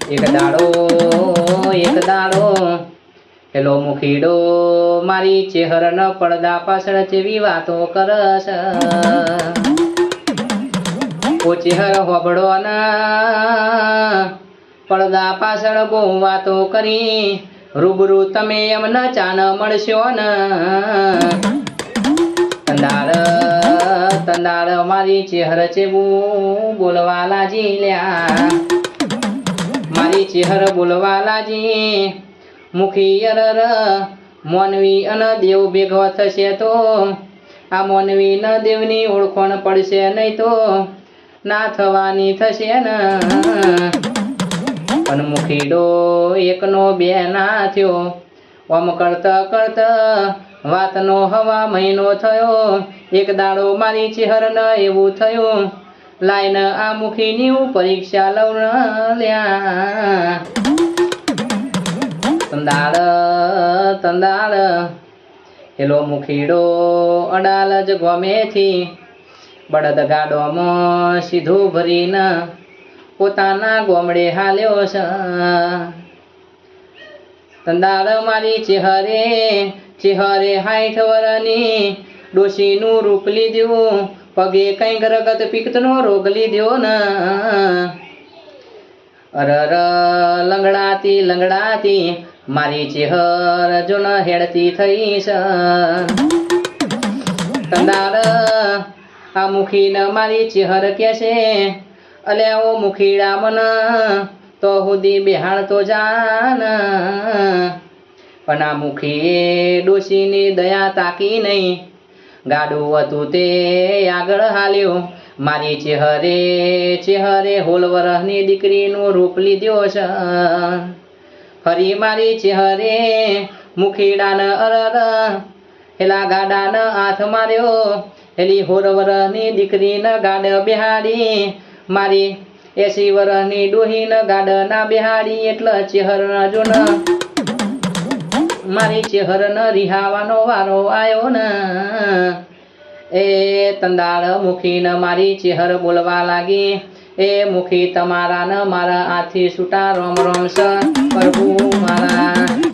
એક દાડો પેલો મુખીડો મારી ચેહર ન પડદા પાછળ જેવી વાતો કરસ ઓ ચેહર હોબળો ના પડદા પાછળ બહુ વાતો કરી રૂબરૂ તમે એમને ચાન મળશો ને તંદાળ મારી ચેહર ચેવું બોલવા લાજી લ્યા મારી ચેહર બોલવા લાજી મુખી અરર મોનવી અને દેવ ભેગો થશે તો આ મોનવી ન દેવની ઓળખોણ પડશે નહીં તો ના થવાની થશે ને પણ મુખીડો એકનો બે ના થયો ઓમ કરતા કરતા વાતનો હવા મહિનો થયો એક દાડો મારી ચેહર ન એવું થયું લાઈન આ મુખીની પરીક્ષા લઉં લ્યા તંદાળ પેલો મુખીડો અડાલ જ ગમેથી બળદ ગાડોમાં સીધું ભરીને પોતાના ગોમડે હાલ્યો છે તંદાળ મારી ચેહરે 60 વરની ડોશીનું રૂપ લીધું પગે કંઈક રગત પિત્તનો રોગ લીધો ને અરર લંગડાતી મારી ચેહર જોન હેડતી થઈ છે તંદાળ આ મુખીને મારી ચેહર કે છે અલ્યા ઓ મુખીડા મન તો હુદી બેહાણ તો જાન પણ આ મુખીએ ડોશીની દયા તાકી નહીં ગાડું હતું તે આગળ હાલ્યું મારી ચેહરે હોલ વરહની દીકરીનું રૂપ લીધો છે ફરી મારી ચેહરે મુખીડાને અરર હેલા ગાડાને હાથ માર્યો હેલી હોલ વરહની દીકરીને ગાડ બેહાડી મારી 80 વરહની ડોહીને ગાડ ના બેહાડી એટલે ચેહર જોન મારી ચેહર ન રિહાવાનો વારો આવ્યો ને એ તંદાળ મુખીને મારી ચેહર બોલવા લાગી એ મુખી તમારા ને મારા આથી છૂટા રોમ રોમ સ પ્રભુ મારા